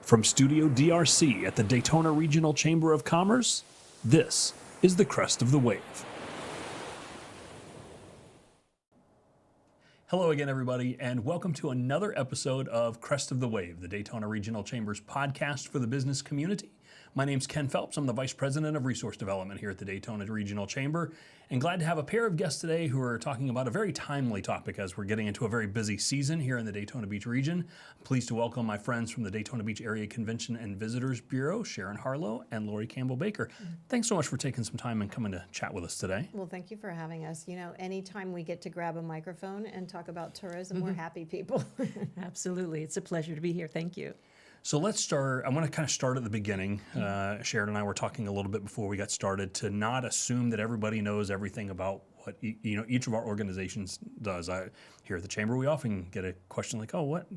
From Studio DRC at the Daytona Regional Chamber of Commerce, this is the Crest of the Wave. Hello again, everybody, and welcome to another episode of Crest of the Wave, the Daytona Regional Chamber's podcast for the business community. My name's Ken Phelps. I'm the Vice President of Resource Development here at the Daytona Regional Chamber, and glad to have a pair of guests today who are talking about a very timely topic as we're getting into a very busy season here in the Daytona Beach region. I'm pleased to welcome my friends from the Daytona Beach Area Convention and Visitors Bureau, Sharon Harlow and Lori Campbell Baker. Thanks so much for taking some time and coming to chat with us today. Well, thank you for having us. You know, anytime we get to grab a microphone and talk about tourism, we're happy people. Absolutely. It's a pleasure to be here. Thank you. So let's start. I want to kind of start at the beginning. Sharon and I were talking a little bit before we got started to not assume that everybody knows everything about what each of our organizations does. Here at the Chamber, we often get a question like, "Oh, what?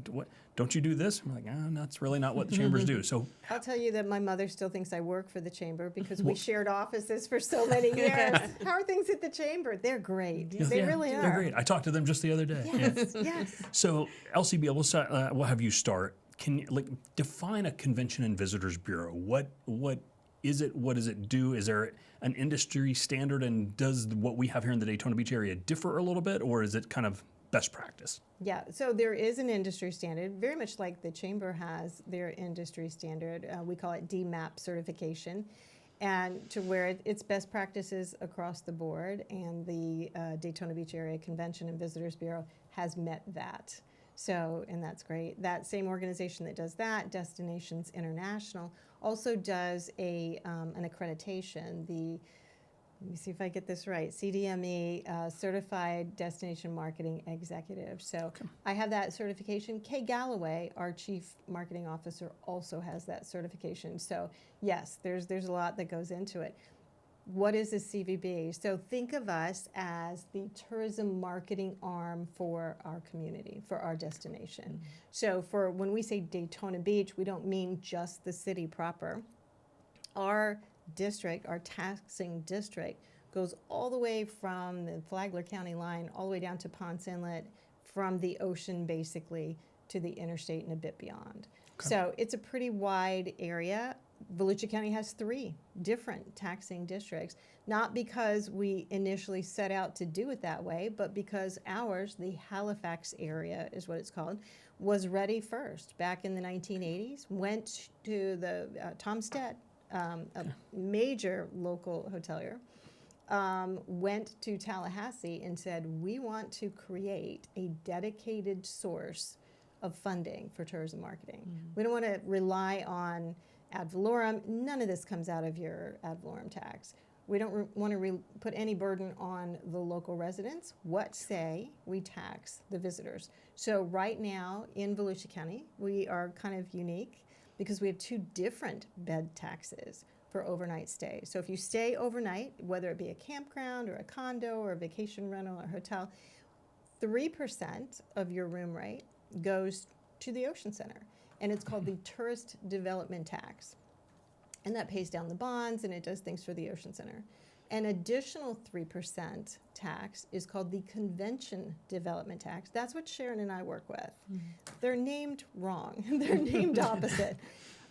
Don't you do this?" I'm like, that's really not what the chambers do. So I'll tell you that my mother still thinks I work for the Chamber because we shared offices for so many years. How are things at the Chamber? They're great. They really are. They're great. I talked to them just the other day. Yes, yes. So LCB, we'll have you start. Can you define a Convention and Visitors Bureau? What is it? What does it do? Is there an industry standard, and does what we have here in the Daytona Beach area differ a little bit, or is it kind of best practice? Yeah, so there is an industry standard, very much like the Chamber has their industry standard. We call it DMAP certification, and to where it's best practices across the board, and the Daytona Beach Area Convention and Visitors Bureau has met that. So, and that's great. That same organization that does that, Destinations International, also does an accreditation, let me see if I get this right, CDME, Certified Destination Marketing Executive. So I have that certification. Kay Galloway, our Chief Marketing Officer, also has that certification. So yes, there's a lot that goes into it. What is a CVB? So think of us as the tourism marketing arm for our community, for our destination. Mm-hmm. So for when we say Daytona Beach, we don't mean just the city proper. Our district, our taxing district, goes all the way from the Flagler County line all the way down to Ponce Inlet, from the ocean basically to the interstate and a bit beyond. Okay. So it's a pretty wide area. Volusia County has 3 different taxing districts, not because we initially set out to do it that way, but because ours, the Halifax area is what it's called, was ready first back in the 1980s, went to the Tom Stead, a major local hotelier, went to Tallahassee and said, we want to create a dedicated source of funding for tourism marketing. Mm-hmm. We don't want to rely on ad valorem. None of this comes out of your ad valorem tax. We don't want to put any burden on the local residents. What say we tax the visitors? So right now in Volusia County, we are kind of unique because we have 2 different bed taxes for overnight stay. So if you stay overnight, whether it be a campground or a condo or a vacation rental or hotel, 3% of your room rate goes to the Ocean Center. And it's called the Tourist Development Tax. And that pays down the bonds and it does things for the Ocean Center. An additional 3% tax is called the Convention Development Tax. That's what Sharon and I work with. Mm-hmm. They're named wrong. They're named opposite.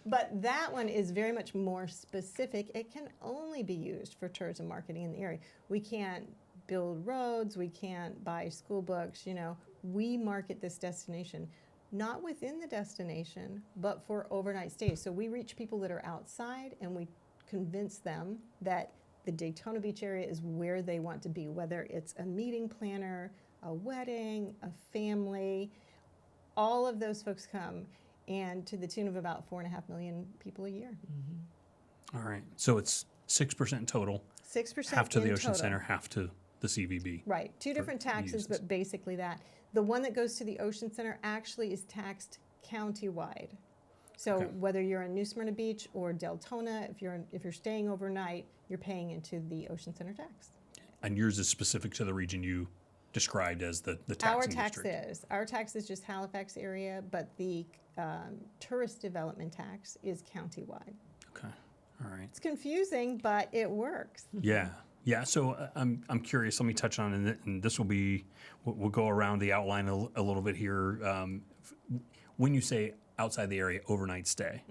But that one is very much more specific. It can only be used for tourism marketing in the area. We can't build roads. We can't buy school books. We market this destination not within the destination, but for overnight stays. So we reach people that are outside and we convince them that the Daytona Beach area is where they want to be, whether it's a meeting planner, a wedding, a family. All of those folks come, and to the tune of about 4.5 million people a year. Mm-hmm. All right. So it's 6% total. 6% half to the Ocean total. Center, half to the CVB. Right. 2 different taxes, but basically that. The one that goes to the Ocean Center actually is taxed countywide. So whether you're in New Smyrna Beach or Deltona, if you're staying overnight, you're paying into the Ocean Center tax. And yours is specific to the region you described as the taxing district. Our tax is just Halifax area, but the tourist development tax is countywide. Okay. All right. It's confusing, but it works. Yeah. Yeah, so I'm curious. Let me touch on it, and this will be we'll go around the outline a little bit here. When you say outside the area overnight stay.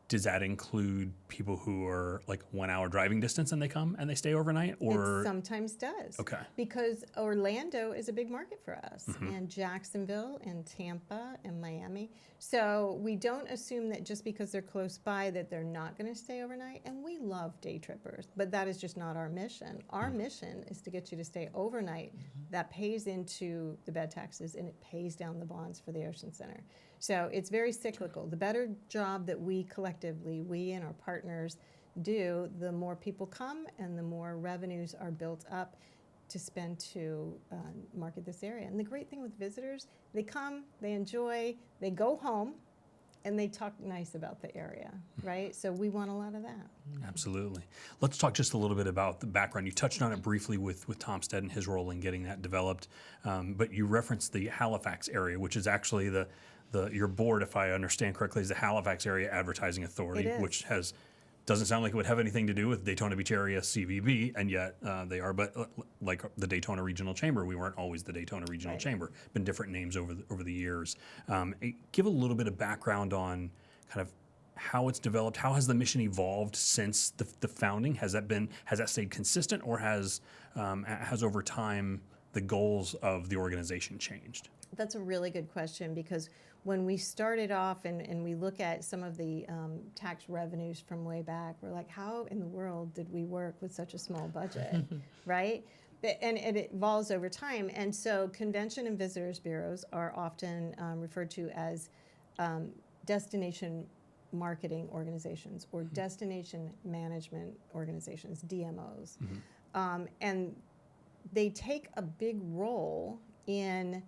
Does that include people who are like 1 hour driving distance and they come and they stay overnight? Or It sometimes does. Okay. Because Orlando is a big market for us, and Jacksonville, and Tampa, and Miami. So we don't assume that just because they're close by that they're not going to stay overnight. And we love day trippers, but that is just not our mission. Our mission is to get you to stay overnight. That pays into the bed taxes and it pays down the bonds for the Ocean Center. So it's very cyclical. The better job that we collectively, we and our partners do, the more people come and the more revenues are built up to spend to market this area. And the great thing with visitors, they come, they enjoy, they go home, and they talk nice about the area, right? So we want a lot of that. Absolutely. Let's talk just a little bit about the background. You touched on it briefly with Tom Stead and his role in getting that developed, but you referenced the Halifax area, which is actually your board, if I understand correctly, is the Halifax Area Advertising Authority, which doesn't sound like it would have anything to do with Daytona Beach Area CVB, and yet they are. But like the Daytona Regional Chamber, we weren't always the Daytona Regional Chamber. Been different names over the years. Give a little bit of background on kind of how it's developed. How has the mission evolved since the founding? Has that stayed consistent, or has over time the goals of the organization changed? That's a really good question, because when we started off and we look at some of the tax revenues from way back, we're like, how in the world did we work with such a small budget, right? And it evolves over time. And so convention and visitors bureaus are often referred to as destination marketing organizations or destination management organizations, DMOs. And they take a big role in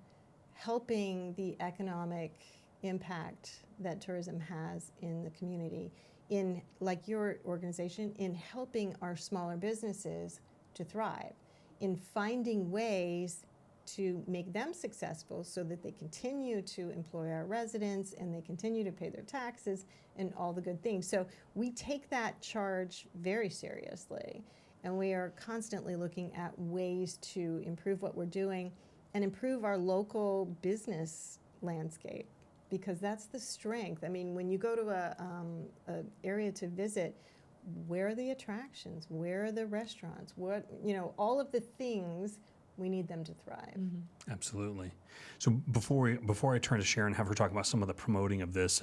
helping the economic impact that tourism has in the community, in, like your organization, in helping our smaller businesses to thrive, in finding ways to make them successful so that they continue to employ our residents and they continue to pay their taxes and all the good things. So we take that charge very seriously, and we are constantly looking at ways to improve what we're doing and improve our local business landscape, because that's the strength. I mean, when you go to a area to visit, where are the attractions? Where are the restaurants? What, all of the things, we need them to thrive. Absolutely. So before I turn to Sharon, have her talk about some of the promoting of this,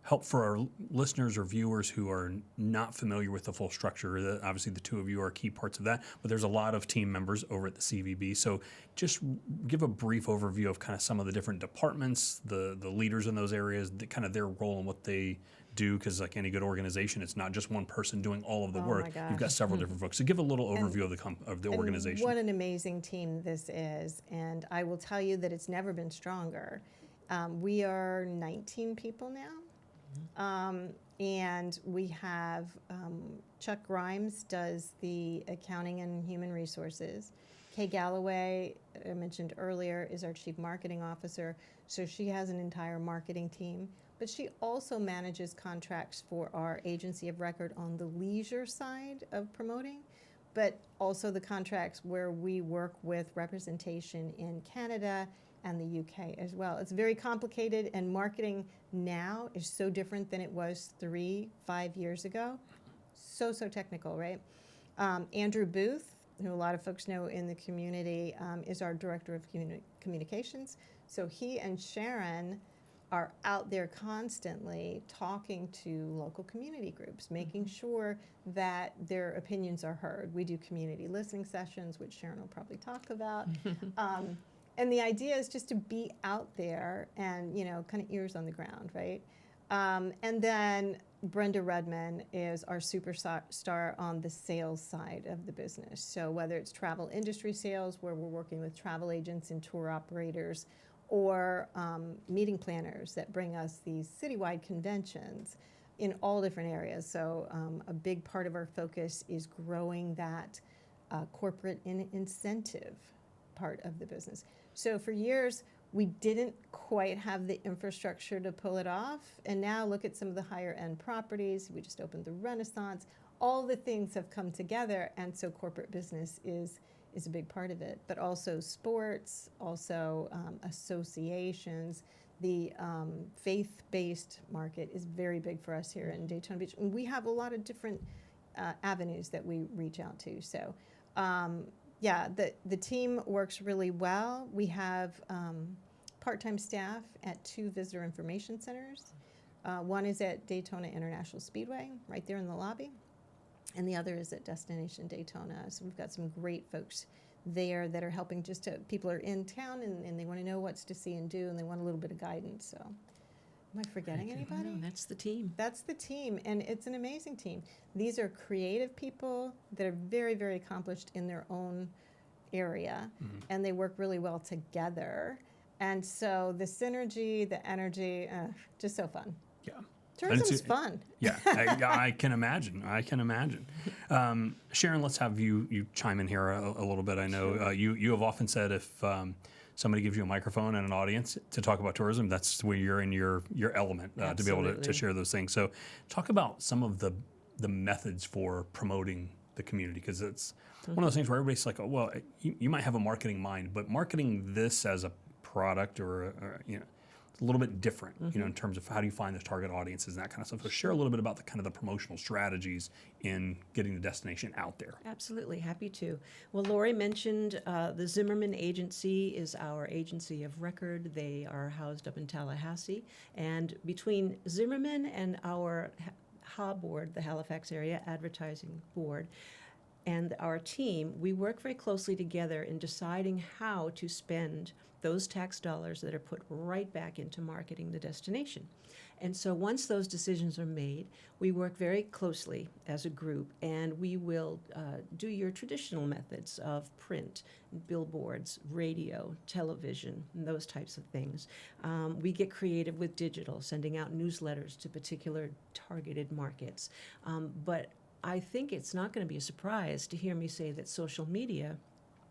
help for our listeners or viewers who are not familiar with the full structure. Obviously, the two of you are key parts of that, but there's a lot of team members over at the CVB. So just give a brief overview of kind of some of the different departments, the leaders in those areas, kind of their role and what they do, because like any good organization, it's not just one person doing all of the work. My gosh. You've got several different folks. So give a little overview of the organization. What an amazing team this is, and I will tell you that it's never been stronger. We are 19 people now. And we have Chuck Grimes does the accounting and human resources. Kay Galloway, I mentioned earlier, is our chief marketing officer. So she has an entire marketing team, but she also manages contracts for our agency of record on the leisure side of promoting, but also the contracts where we work with representation in Canada and the UK as well. It's very complicated, and marketing now is so different than it was 3-5 years ago. So technical, right? Andrew Booth, who a lot of folks know in the community, is our director of communications. So he and Sharon are out there constantly talking to local community groups, making sure that their opinions are heard. We do community listening sessions, which Sharon will probably talk about. And the idea is just to be out there and, kind of ears on the ground, right? And then Brenda Redman is our superstar on the sales side of the business. So whether it's travel industry sales, where we're working with travel agents and tour operators, or meeting planners that bring us these citywide conventions in all different areas. So a big part of our focus is growing that corporate incentive part of the business. So for years, we didn't quite have the infrastructure to pull it off. And now look at some of the higher end properties. We just opened the Renaissance. All the things have come together. And so corporate business is a big part of it. But also sports, also associations, The faith-based market is very big for us here in Daytona Beach. And we have a lot of different avenues that we reach out to. So, the team works really well. We have part-time staff at 2 visitor information centers. One is at Daytona International Speedway, right there in the lobby, and the other is at Destination Daytona. So we've got some great folks there that are helping people are in town and they want to know what's to see and do, and they want a little bit of guidance. So am I forgetting anybody? No, that's the team. That's the team, and it's an amazing team. These are creative people that are very, very accomplished in their own area, and they work really well together. And so the synergy, the energy, just so fun. Yeah. Tourism's fun. Yeah, I can imagine. Sharon, let's have you chime in here a little bit. I know you have often said if somebody gives you a microphone and an audience to talk about tourism, that's where you're in your element to be able to share those things. So talk about some of the methods for promoting the community, because it's one of those things where everybody's like, oh, well, you might have a marketing mind, but marketing this as a product or it's a little bit different, in terms of how do you find the target audiences and that kind of stuff. So share a little bit about the kind of the promotional strategies in getting the destination out there. Absolutely, happy to. Well, Lori mentioned the Zimmerman Agency is our agency of record. They are housed up in Tallahassee, and between Zimmerman and our HA board, the Halifax Area Advertising Board, and our team, we work very closely together in deciding how to spend those tax dollars that are put right back into marketing the destination. And so once those decisions are made, we work very closely as a group, and we will do your traditional methods of print, billboards, radio, television, and those types of things. We get creative with digital, sending out newsletters to particular targeted markets. But I think it's not going to be a surprise to hear me say that social media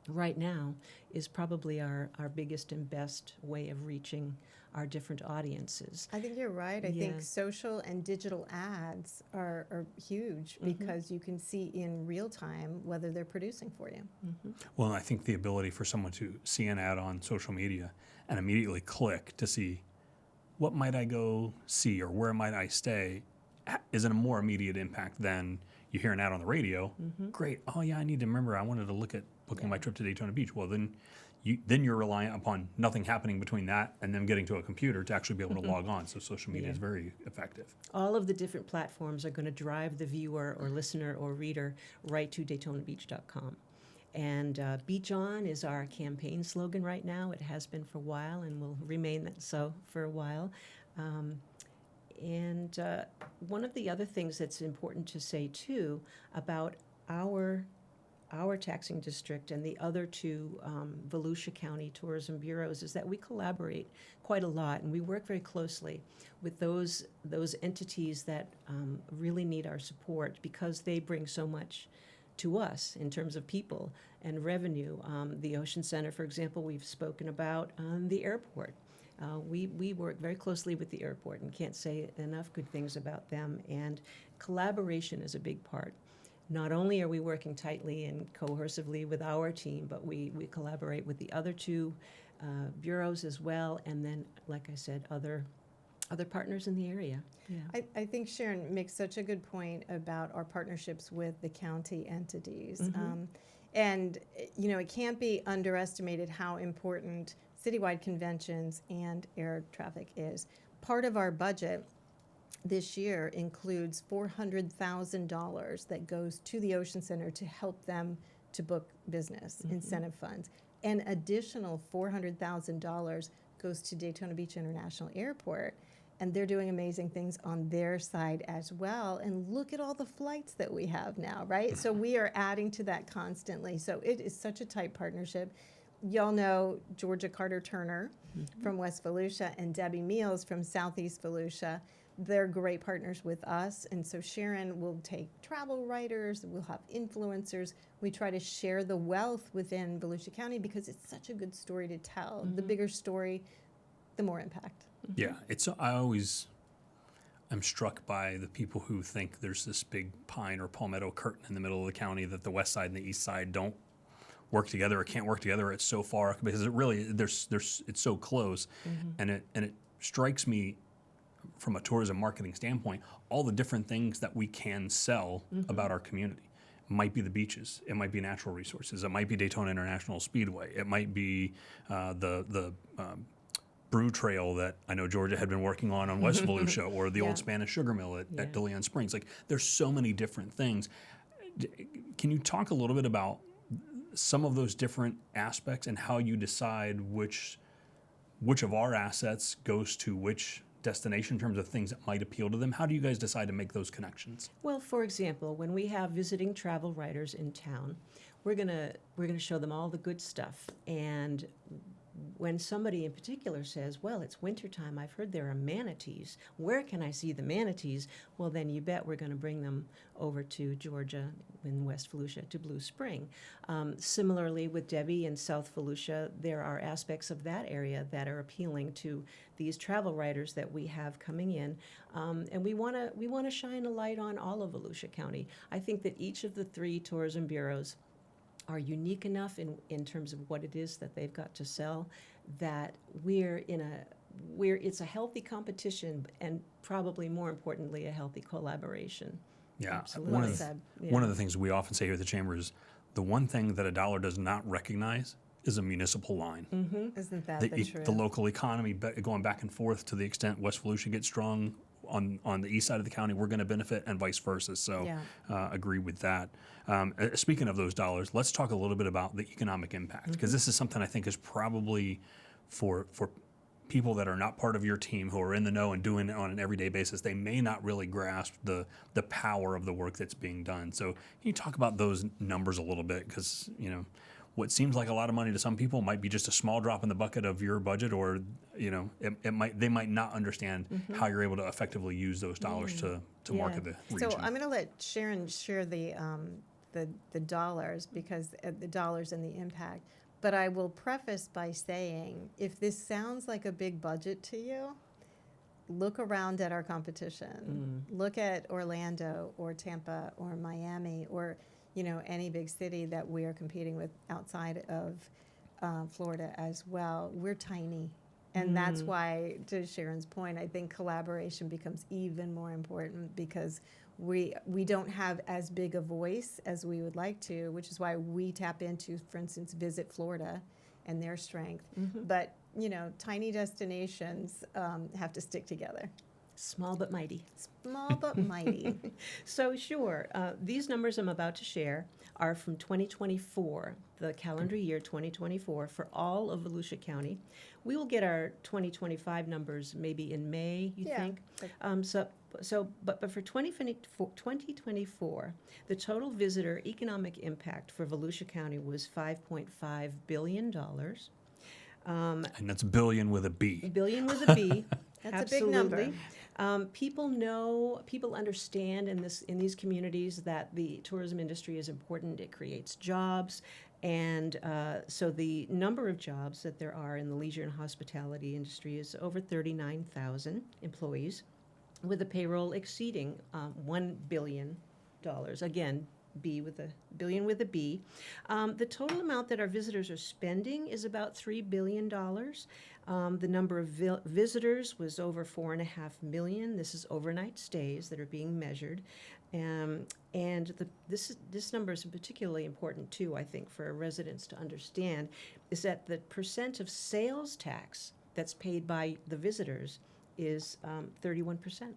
right now is probably our biggest and best way of reaching our different audiences. I think you're right. I think social and digital ads are huge because you can see in real time whether they're producing for you. Well, I think the ability for someone to see an ad on social media and immediately click to see what might I go see or where might I stay is a more immediate impact than you hear an ad on the radio. Great. Oh yeah, I need to remember. I wanted to look at booking my trip to Daytona Beach. Well, then you're reliant upon nothing happening between that and them getting to a computer to actually be able to log on. So social media is very effective. All of the different platforms are going to drive the viewer or listener or reader right to DaytonaBeach.com. And Beach On is our campaign slogan right now. It has been for a while and will remain so for a while. And one of the other things that's important to say, too, about our taxing district and the other 2 Volusia County tourism bureaus is that we collaborate quite a lot, and we work very closely with those entities that really need our support because they bring so much to us in terms of people and revenue. The Ocean Center, for example, we've spoken about. The airport. We work very closely with the airport and can't say enough good things about them, and collaboration is a big part. Not only are we working tightly and cohesively with our team, but we collaborate with the other 2 bureaus as well, and then, like I said, other partners in the area. Yeah. I think Sharon makes such a good point about our partnerships with the county entities. And, it can't be underestimated how important citywide conventions and air traffic is. Part of our budget this year includes $400,000 that goes to the Ocean Center to help them to book business incentive funds. An additional $400,000 goes to Daytona Beach International Airport, and they're doing amazing things on their side as well. And look at all the flights that we have now, right? So we are adding to that constantly. So it is such a tight partnership. Y'all know Georgia Carter Turner from West Volusia and Debbie Meals from Southeast Volusia. They're great partners with us, and so Sharon will take travel writers, we'll have influencers. We try to share the wealth within Volusia County because it's such a good story to tell. The bigger story, the more impact. Yeah, I'm struck by the people who think there's this big pine or palmetto curtain in the middle of the county that the west side and the east side don't work together or can't work together. It's so far because it really it's so close, and it strikes me from a tourism marketing standpoint, all the different things that we can sell about our community. It might be the beaches, it might be natural resources, it might be Daytona International Speedway, it might be the brew trail that I know Georgia had been working on West Volusia, or the Yeah. old Spanish sugar mill at Yeah. DeLeon Springs. Like, there's so many different things. Can you talk a little bit about some of those different aspects and how you decide which of our assets goes to which destination in terms of things that might appeal to them? How do you guys decide to make those connections? Well, for example, when we have visiting travel writers in town, we're gonna show them all the good stuff. And when somebody in particular says, well, it's wintertime, I've heard there are manatees. Where can I see the manatees? Well, then you bet we're going to bring them over to Georgia in West Volusia to Blue Spring. Similarly, with Debbie in South Volusia, there are aspects of that area that are appealing to these travel writers that we have coming in. And we want to shine a light on all of Volusia County. I think that each of the 3 tourism bureaus are unique enough in terms of what it is that they've got to sell, that it's a healthy competition, and probably more importantly, a healthy collaboration. Yeah, Absolutely. one Well of, said. one of the things we often say here at the Chamber is the one thing that a dollar does not recognize is a municipal line. Isn't that the truth? The local economy going back and forth, to the extent West Volusia gets strong on the east side of the county, we're going to benefit, and vice versa. So agree with that. Speaking of those dollars, let's talk a little bit about the economic impact, because this is something I think is probably for people that are not part of your team, who are in the know and doing it on an everyday basis, they may not really grasp the power of the work that's being done. So can you talk about those numbers a little bit? Because, what seems like a lot of money to some people might be just a small drop in the bucket of your budget, or they might not understand how you're able to effectively use those dollars to market the region. So I'm going to let Sharon share the dollars, because the dollars and the impact. But I will preface by saying, if this sounds like a big budget to you, look around at our competition. Look at Orlando or Tampa or Miami, or any big city that we are competing with outside of Florida as well. We're tiny. And that's why, to Sharon's point, I think collaboration becomes even more important, because we don't have as big a voice as we would like to, which is why we tap into, for instance, Visit Florida and their strength. But, tiny destinations have to stick together. Small but mighty. Small but mighty. So sure, these numbers I'm about to share are from 2024, the calendar year 2024, for all of Volusia County. We will get our 2025 numbers maybe in May, you think? But for 2024, the total visitor economic impact for Volusia County was $5.5 billion. And that's billion with a B. Billion with a B. That's a big number. People understand in these communities that the tourism industry is important. It creates jobs, and so the number of jobs that there are in the leisure and hospitality industry is over 39,000 employees, with a payroll exceeding $1 billion. Again, billion with a B. The total amount that our visitors are spending is about $3 billion. The number of visitors was over 4.5 million. This is overnight stays that are being measured. This number is particularly important, too, I think, for residents to understand, is that the percent of sales tax that's paid by the visitors is 31%.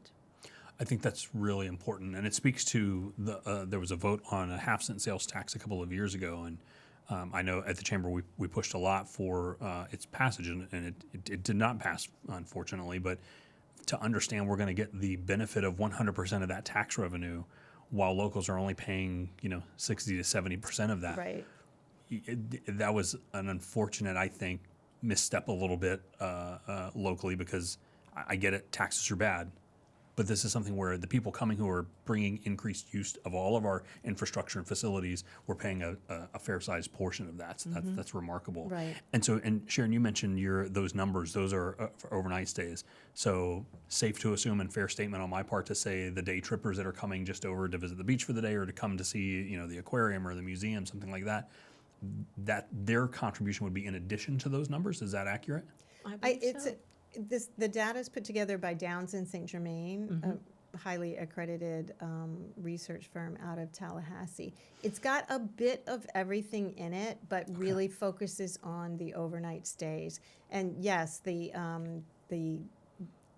I think that's really important, and it speaks to there was a vote on a half-cent sales tax a couple of years ago, and I know at the Chamber we pushed a lot for its passage, and it did not pass, unfortunately, but to understand we're going to get the benefit of 100% of that tax revenue, while locals are only paying 60 to 70% of that. Right. That was an unfortunate, I think, misstep a little bit locally, because I get it, taxes are bad. But this is something where the people coming who are bringing increased use of all of our infrastructure and facilities, we're paying a fair-sized portion of that. So that's remarkable. Right. And Sharon, you mentioned those numbers. Those are for overnight stays. So safe to assume, and fair statement on my part to say, the day trippers that are coming just over to visit the beach for the day, or to come to see the aquarium or the museum, something like that, that their contribution would be in addition to those numbers. Is that accurate? I believe so. The data is put together by Downs and St. Germain, a highly accredited research firm out of Tallahassee. It's got a bit of everything in it, but really focuses on the overnight stays. And yes, the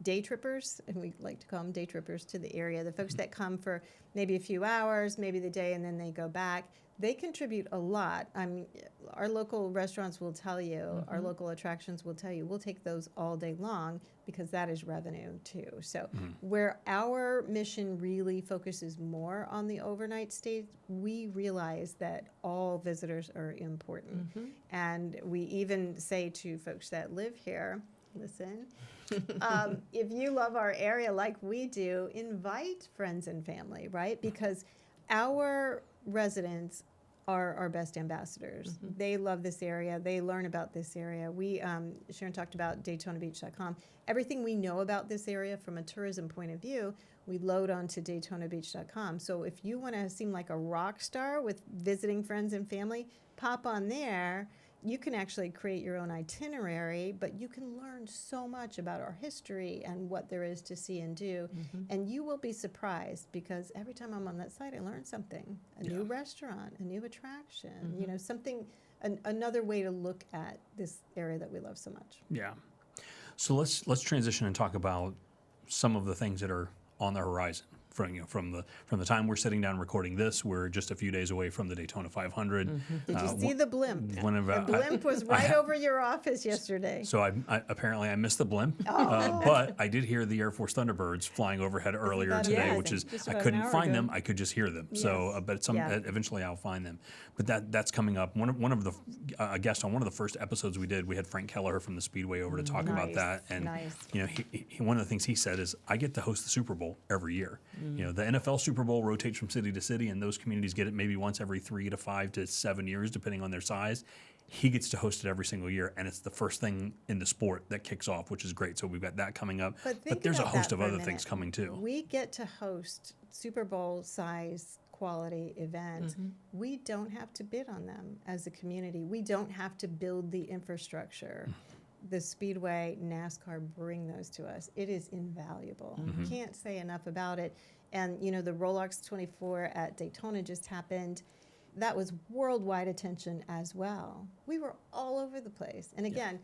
day trippers, and we like to call them day trippers to the area, the folks that come for maybe a few hours, maybe the day, and then they go back, they contribute a lot. I mean, our local restaurants will tell you, our local attractions will tell you, we'll take those all day long because that is revenue too. So where our mission really focuses more on the overnight stays, we realize that all visitors are important. And we even say to folks that live here, listen, if you love our area like we do, invite friends and family, right? Because our residents are our best ambassadors. They love this area. They learn about this area. We, Sharon talked about DaytonaBeach.com. Everything we know about this area from a tourism point of view, we load onto DaytonaBeach.com. So if you want to seem like a rock star with visiting friends and family, pop on there. You can actually create your own itinerary, but you can learn so much about our history and what there is to see and do. And you will be surprised because every time I'm on that site, I learn something, a new restaurant, a new attraction, you know, something, another way to look at this area that we love so much. Yeah. So let's transition and talk about some of the things that are on the horizon. From the time we're sitting down recording this, we're just a few days away from the Daytona 500. Did you see the blimp? The blimp was right over your office yesterday. So I apparently I missed the blimp, but I did hear the Air Force Thunderbirds flying overhead earlier today, amazing? which is Just I about couldn't an hour find ago. them. I could just hear them. So, but eventually I'll find them. But that's coming up. One of the a guest on one of the first episodes we did, we had Frank Kelleher from the Speedway over to talk about that. And you know, he, one of the things he said is, I get to host the Super Bowl every year. You know, the NFL Super Bowl rotates from city to city, and those communities get it maybe once every 3 to 5 to 7 years, depending on their size. He gets to host it every single year, and it's the first thing in the sport that kicks off, which is great. So we've got that coming up. But there's a host of other things coming too. We get to host Super Bowl size quality events. We don't have to bid on them as a community. We don't have to build the infrastructure. The Speedway, NASCAR bring those to us. It is invaluable. Can't say enough about it. And, you know, the Rolex 24 at Daytona just happened. That was worldwide attention as well. We were all over the place. And again,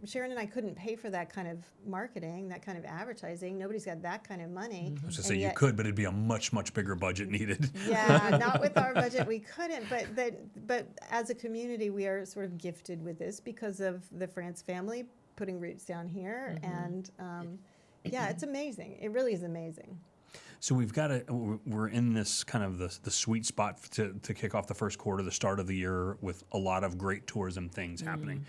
Sharon and I couldn't pay for that kind of marketing, that kind of advertising. Nobody's got that kind of money. I was going to say you could, but it'd be a much, much bigger budget needed. Yeah, not with our budget, we couldn't. But as a community, we are sort of gifted with this because of the France family putting roots down here. And yeah, it's amazing. It really is amazing. So we're in this kind of the sweet spot to kick off the first quarter, the start of the year, with a lot of great tourism things happening.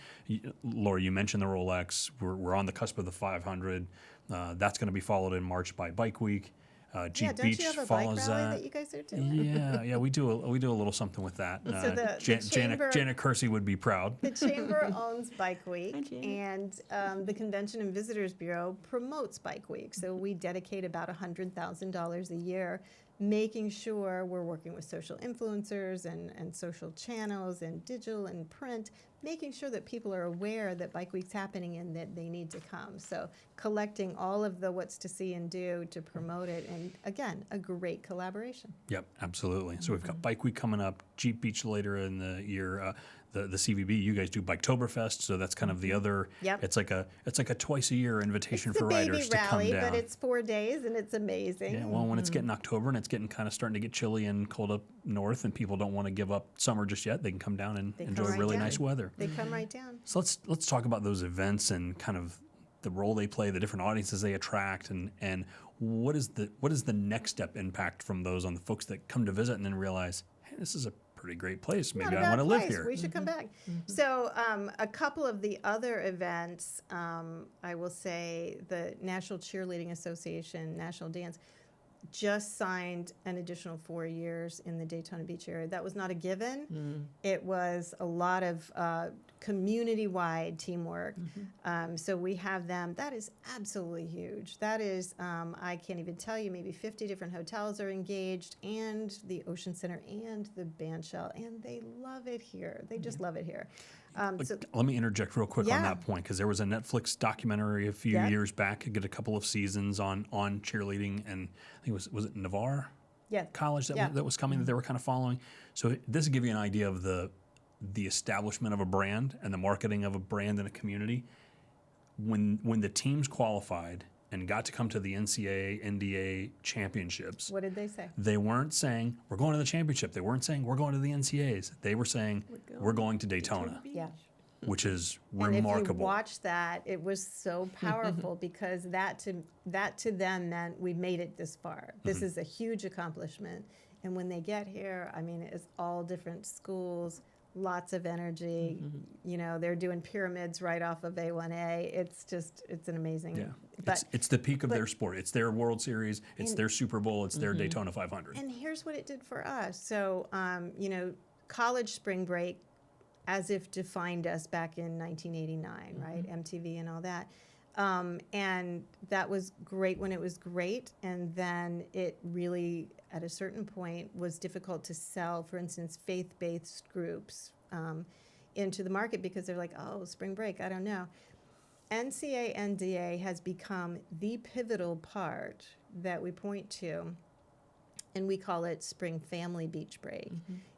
Laura, you mentioned the Rolex. We're on the cusp of the 500. That's going to be followed in March by Bike Week. Jeep Beach don't you have a follows bike rally that. that you guys are doing? Yeah, we do a little something with that. So the Janet Kersey would be proud. The Chamber owns Bike Week, and the Convention and Visitors Bureau promotes Bike Week. So we dedicate about $100,000 a year, making sure we're working with social influencers and social channels and digital and print, making sure that people are aware that Bike Week's happening and that they need to come. So collecting all of the what's to see and do to promote it, and again, a great collaboration. Yep, absolutely. So we've got Bike Week coming up, Jeep Beach later in the year. The CVB, you guys do Biketoberfest, so that's kind of the other. Yep. It's like a twice a year invitation for riders to come down. It's a baby rally, but it's 4 days and it's amazing. Yeah, well, when it's getting October and it's getting kind of starting to get chilly and cold up north, and people don't want to give up summer just yet, they can come down and enjoy really nice weather. They come right down. So let's talk about those events and kind of the role they play, the different audiences they attract, and what is the next step impact from those on the folks that come to visit and then realize, hey, this is a pretty great place. Maybe I want to live here. We should come back. So a couple of the other events, I will say the National Cheerleading Association, National Dance, just signed an additional 4 years in the Daytona Beach area. That was not a given. It was a lot of community-wide teamwork. So we have them. That is absolutely huge. That is, I can't even tell you, maybe 50 different hotels are engaged, and the Ocean Center and the Bandshell, and they love it here. They just love it here. Let me interject real quick on Yeah. that point, because there was a Netflix documentary a few Yep. years back. It did a couple of seasons on cheerleading, and I think was it Navarre Yeah. College that Yeah. that was coming that they were kind of following. So this will give you an idea of the establishment of a brand and the marketing of a brand in a community. When the teams qualified and got to come to the NCAA, NDA championships, What did they say? they weren't saying, we're going to the championship. They weren't saying, we're going to the NCAAs. They were saying, we're going to Daytona, Yeah. which is And if you remarkable. watch that, it was so powerful because that to them meant we made it this far. This is a huge accomplishment. And when they get here, I mean, it's all different schools, lots of energy. You know, they're doing pyramids right off of A1A. It's an amazing. Yeah. But It's the peak of their sport. It's their World Series. It's their Super Bowl. It's their Daytona 500. and here's what it did for us. So, you know, college spring break, as if defined us back in 1989, right? MTV and all that. And that was great when it was great. And then it really, at a certain point, was difficult to sell, for instance, faith-based groups into the market because they're like, oh, spring break, I don't know. NCAA, NDA has become the pivotal part that we point to, and we call it Spring Family Beach Break.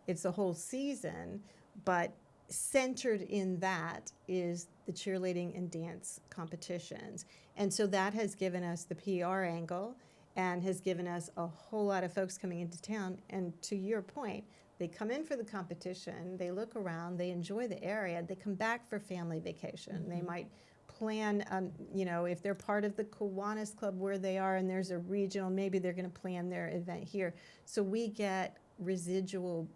It's the whole season, but centered in that is the cheerleading and dance competitions. And so that has given us the PR angle and has given us a whole lot of folks coming into town. And to your point, they come in for the competition, they look around, they enjoy the area, they come back for family vacation. They might plan, you know, if they're part of the Kiwanis Club where they are and there's a regional, maybe they're going to plan their event here. So we get residual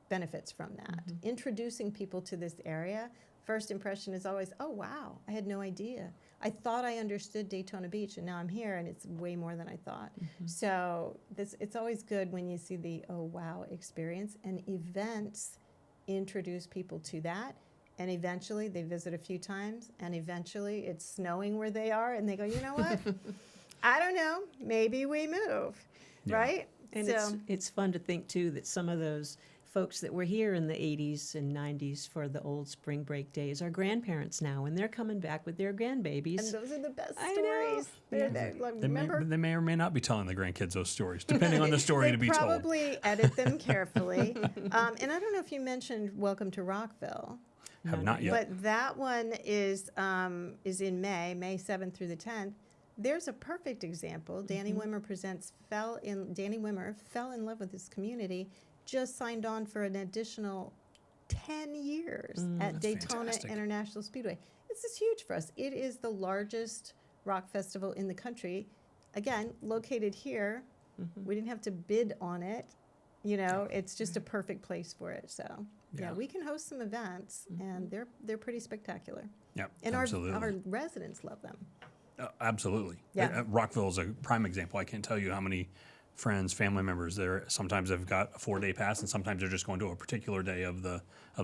benefits from that. Introducing people to this area, first impression is always, oh, wow, I had no idea. I thought I understood Daytona Beach, and now I'm here, and it's way more than I thought. So it's always good when you see the, oh, wow experience, and events introduce people to that. And eventually they visit a few times, and eventually it's snowing where they are, and they go, you know what? I don't know. Maybe we move, right? And it's fun to think, too, that some of those folks that were here in the 80s and 90s for the old spring break days are grandparents now, and they're coming back with their grandbabies. And those are the best I know. stories. They're like, remember? They may or may not be telling the grandkids those stories, depending on the story to be told. They probably edit them carefully. And I don't know if you mentioned Welcome to Rockville. Have not yet. But that one is in May 7th through the 10th. There's a perfect example. Danny Wimmer presents Danny Wimmer fell in love with his community, just signed on for an additional 10 years at Daytona fantastic. International Speedway. This is huge for us. It is the largest rock festival in the country. Again, located here. We didn't have to bid on it. You know, it's just a perfect place for it. So, yeah, we can host some events, and they're pretty spectacular. Yeah, And absolutely. our residents love them. Absolutely. Yeah. Rockville is a prime example. I can't tell you how many friends, family members there. Sometimes they've got a 4-day pass, and sometimes they're just going to a particular day of the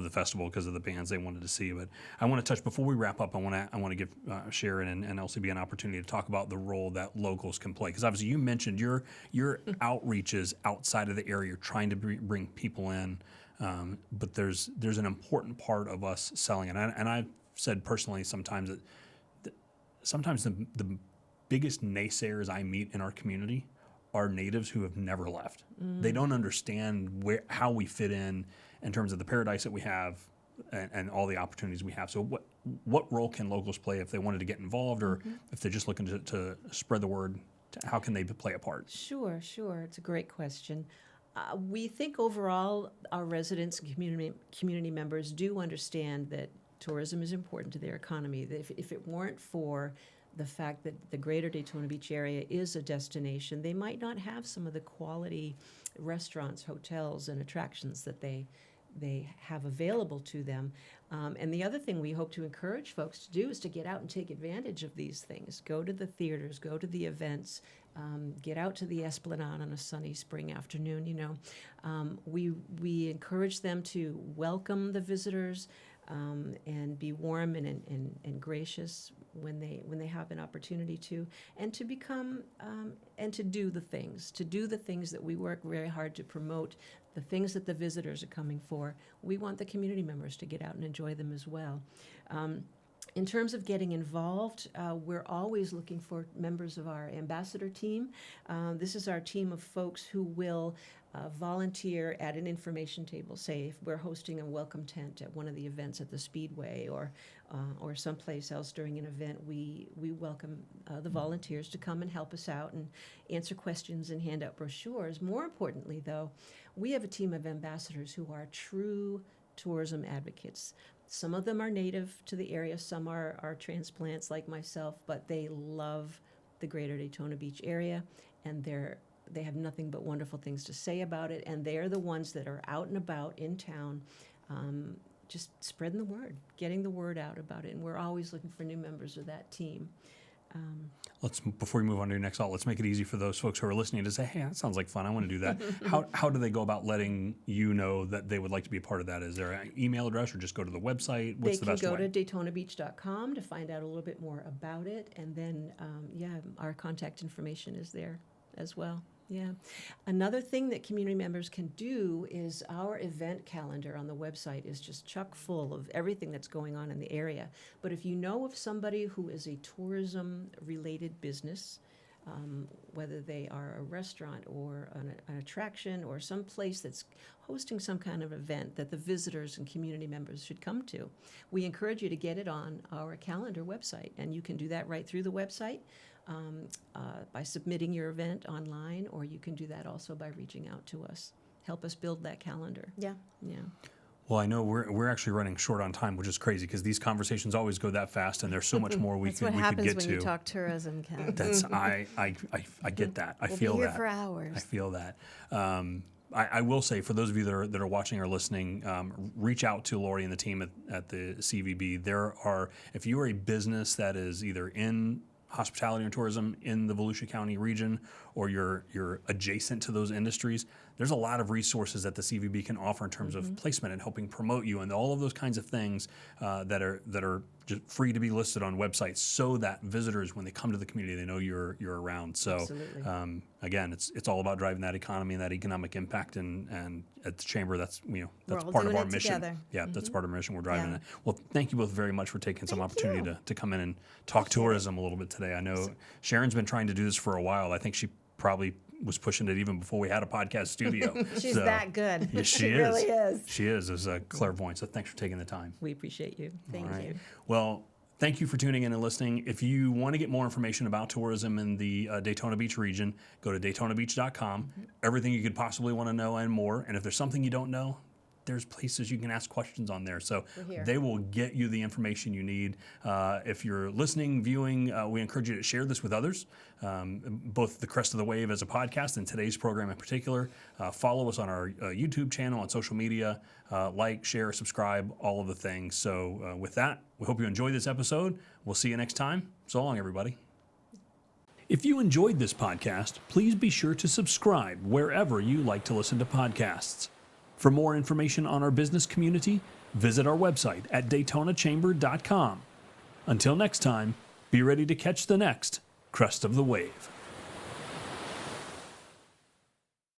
festival because of the bands they wanted to see. But I want to touch before we wrap up. I want to give Sharon and LCB an opportunity to talk about the role that locals can play. Because obviously you mentioned your outreaches outside of the area, trying to bring people in. But there's an important part of us selling it, and I've said personally sometimes that sometimes the biggest naysayers I meet in our community are natives who have never left. They don't understand how we fit in terms of the paradise that we have and all the opportunities we have. So what role can locals play if they wanted to get involved, or if they're just looking to spread the word? How can they play a part? Sure. It's a great question. We think overall our residents and community members do understand that tourism is important to their economy. If it weren't for the fact that the greater Daytona Beach area is a destination, they might not have some of the quality restaurants, hotels, and attractions that they have available to them. And the other thing we hope to encourage folks to do is to get out and take advantage of these things. Go to the theaters, go to the events, get out to the Esplanade on a sunny spring afternoon. You know, we encourage them to welcome the visitors and be warm and gracious when they have an opportunity to, and to become and to do the things that we work very hard to promote, the things that the visitors are coming for. We want the community members to get out and enjoy them as well. In terms of getting involved, we're always looking for members of our ambassador team. This is our team of folks who will volunteer at an information table. Say if we're hosting a welcome tent at one of the events at the Speedway or someplace else during an event, we welcome the volunteers to come and help us out and answer questions and hand out brochures. More importantly, though, we have a team of ambassadors who are true tourism advocates. Some of them are native to the area, some are transplants like myself, but they love the greater Daytona Beach area, and they have nothing but wonderful things to say about it, and they're the ones that are out and about in town, just spreading the word, getting the word out about it, and we're always looking for new members of that team. Before we move on to your next thought, let's make it easy for those folks who are listening to say, hey, that sounds like fun. I want to do that. How do they go about letting you know that they would like to be a part of that? Is there an email address or just go to the website? What's the best way? They can go to DaytonaBeach.com to find out a little bit more about it. And then, our contact information is there as well. Yeah. Another thing that community members can do is our event calendar on the website is just chock full of everything that's going on in the area. But if you know of somebody who is a tourism-related business, whether they are a restaurant or an attraction or some place that's hosting some kind of event that the visitors and community members should come to, we encourage you to get it on our calendar website. And you can do that right through the website. By submitting your event online, or you can do that also by reaching out to us. Help us build that calendar. Yeah. Yeah. Well, I know we're actually running short on time, which is crazy because these conversations always go that fast, and there's so much more we could get to. That's what happens when you talk tourism, Ken. That's I get that. I we'll feel be here that. for hours. I feel that. I will say, for those of you that are watching or listening, reach out to Lori and the team at the CVB. If you are a business that is either in hospitality and tourism in the Volusia County region, or you're adjacent to those industries, there's a lot of resources that the CVB can offer in terms of placement and helping promote you and all of those kinds of things that are just free to be listed on websites, so that visitors, when they come to the community, they know you're around. So again, it's all about driving that economy and that economic impact, and at the Chamber, that's part of our mission. Together. Yeah, that's part of our mission. We're driving that. Well, thank you both very much for taking some opportunity to come in and talk tourism a little bit today. I know Sharon's been trying to do this for a while. I think she probably was pushing it even before we had a podcast studio. She's that good. Yeah, she is. Really is. She is as a clairvoyant. So thanks for taking the time. We appreciate you. Thank you. Well, thank you for tuning in and listening. If you want to get more information about tourism in the Daytona Beach region, go to DaytonaBeach.com. Everything you could possibly want to know and more. And if there's something you don't know, there's places you can ask questions on there. So they will get you the information you need. If you're listening, viewing, we encourage you to share this with others, both the Crest of the Wave as a podcast and today's program in particular. Follow us on our YouTube channel, on social media, like, share, subscribe, all of the things. So with that, we hope you enjoyed this episode. We'll see you next time. So long, everybody. If you enjoyed this podcast, please be sure to subscribe wherever you like to listen to podcasts. For more information on our business community, visit our website at DaytonaChamber.com. Until next time, be ready to catch the next Crest of the Wave.